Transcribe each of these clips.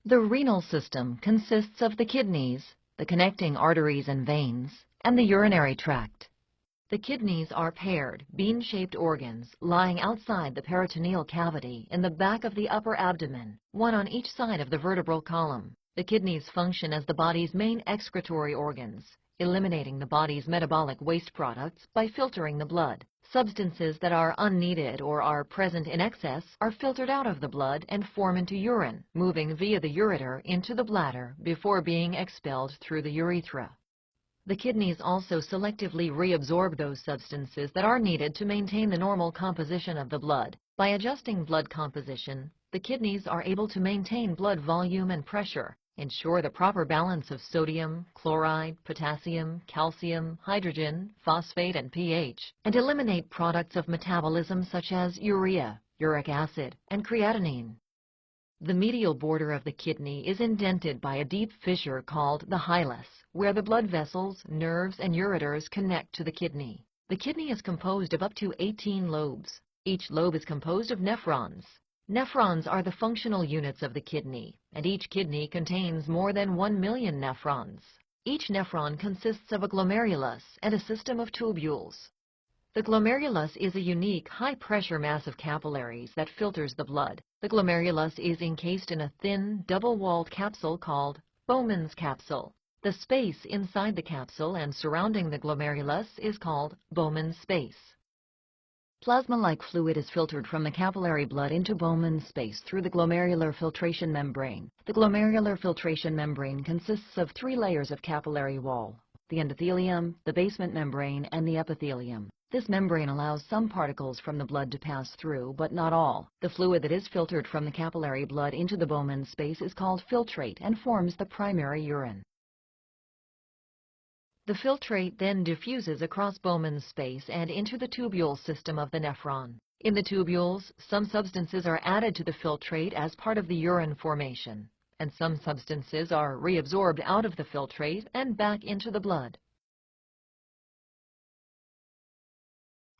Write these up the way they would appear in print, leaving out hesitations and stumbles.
The renal system consists of the kidneys, the connecting arteries and veins, and the urinary tract. The kidneys are paired, bean-shaped organs lying outside the peritoneal cavity in the back of the upper abdomen, one on each side of the vertebral column. The kidneys function as the body's main excretory organs, eliminating the body's metabolic waste products by filtering the blood. Substances that are unneeded or are present in excess are filtered out of the blood and form into urine, moving via the ureter into the bladder before being expelled through the urethra. The kidneys also selectively reabsorb those substances that are needed to maintain the normal composition of the blood. By adjusting blood composition, the kidneys are able to maintain blood volume and pressure, ensure the proper balance of sodium, chloride, potassium, calcium, hydrogen, phosphate, and pH, and eliminate products of metabolism such as urea, uric acid, and creatinine. The medial border of the kidney is indented by a deep fissure called the hilus, where the blood vessels, nerves, and ureters connect to the kidney. The kidney is composed of up to 18 lobes. Each lobe is composed of nephrons. Nephrons are the functional units of the kidney, and each kidney contains more than 1 million nephrons. Each nephron consists of a glomerulus and a system of tubules. The glomerulus is a unique, high-pressure mass of capillaries that filters the blood. The glomerulus is encased in a thin, double-walled capsule called Bowman's capsule. The space inside the capsule and surrounding the glomerulus is called Bowman's space. Plasma-like fluid is filtered from the capillary blood into Bowman's space through the glomerular filtration membrane. The glomerular filtration membrane consists of 3 layers of capillary wall: the endothelium, the basement membrane, and the epithelium. This membrane allows some particles from the blood to pass through, but not all. The fluid that is filtered from the capillary blood into the Bowman's space is called filtrate and forms the primary urine. The filtrate then diffuses across Bowman's space and into the tubule system of the nephron. In the tubules, some substances are added to the filtrate as part of the urine formation, and some substances are reabsorbed out of the filtrate and back into the blood.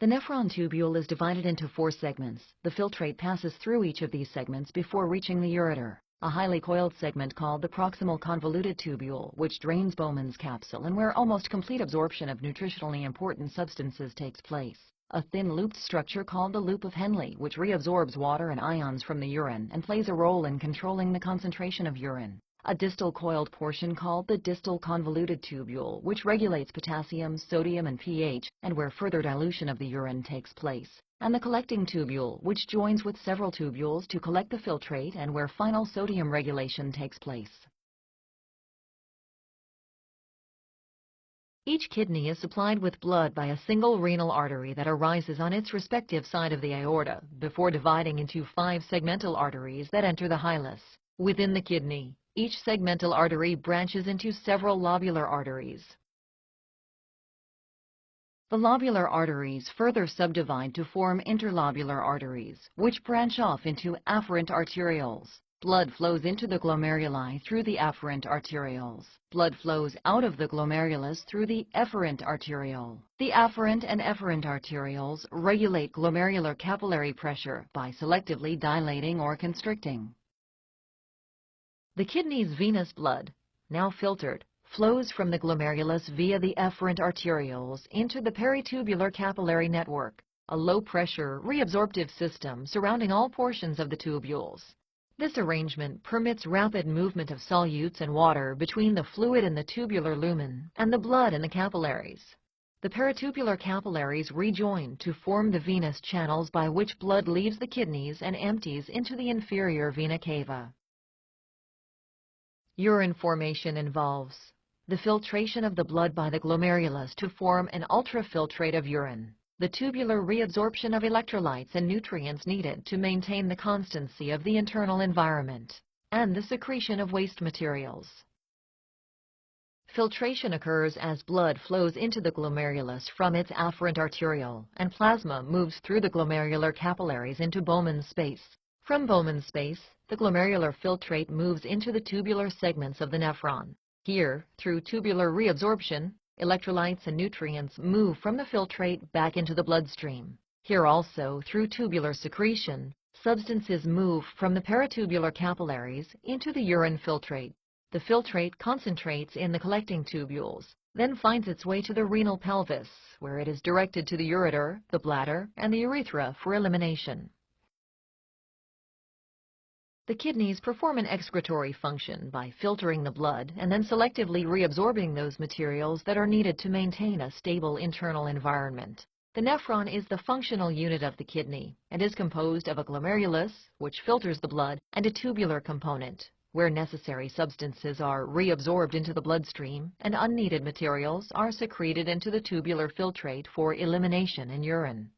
The nephron tubule is divided into 4 segments. The filtrate passes through each of these segments before reaching the ureter. A highly coiled segment called the proximal convoluted tubule, which drains Bowman's capsule and where almost complete absorption of nutritionally important substances takes place. A thin looped structure called the loop of Henle, which reabsorbs water and ions from the urine and plays a role in controlling the concentration of urine. A distal coiled portion called the distal convoluted tubule, which regulates potassium, sodium, and pH, and where further dilution of the urine takes place. And the collecting tubule, which joins with several tubules to collect the filtrate and where final sodium regulation takes place. Each kidney is supplied with blood by a single renal artery that arises on its respective side of the aorta before dividing into 5 segmental arteries that enter the hilus. Within the kidney, each segmental artery branches into several lobular arteries. The lobular arteries further subdivide to form interlobular arteries, which branch off into afferent arterioles. Blood flows into the glomeruli through the afferent arterioles. Blood flows out of the glomerulus through the efferent arteriole. The afferent and efferent arterioles regulate glomerular capillary pressure by selectively dilating or constricting. The kidney's venous blood, now filtered, flows from the glomerulus via the efferent arterioles into the peritubular capillary network, a low-pressure, reabsorptive system surrounding all portions of the tubules. This arrangement permits rapid movement of solutes and water between the fluid in the tubular lumen and the blood in the capillaries. The peritubular capillaries rejoin to form the venous channels by which blood leaves the kidneys and empties into the inferior vena cava. Urine formation involves the filtration of the blood by the glomerulus to form an ultrafiltrate of urine, the tubular reabsorption of electrolytes and nutrients needed to maintain the constancy of the internal environment, and the secretion of waste materials. Filtration occurs as blood flows into the glomerulus from its afferent arteriole, and plasma moves through the glomerular capillaries into Bowman's space. From Bowman's space, the glomerular filtrate moves into the tubular segments of the nephron. Here, through tubular reabsorption, electrolytes and nutrients move from the filtrate back into the bloodstream. Here also, through tubular secretion, Substances move from the peritubular capillaries into the urine filtrate. The filtrate concentrates in the collecting tubules, then finds its way to the renal pelvis, where it is directed to the ureter, the bladder, and the urethra for elimination. The kidneys perform an excretory function by filtering the blood and then selectively reabsorbing those materials that are needed to maintain a stable internal environment. The nephron is the functional unit of the kidney and is composed of a glomerulus, which filters the blood, and a tubular component, where necessary substances are reabsorbed into the bloodstream and unneeded materials are secreted into the tubular filtrate for elimination in urine.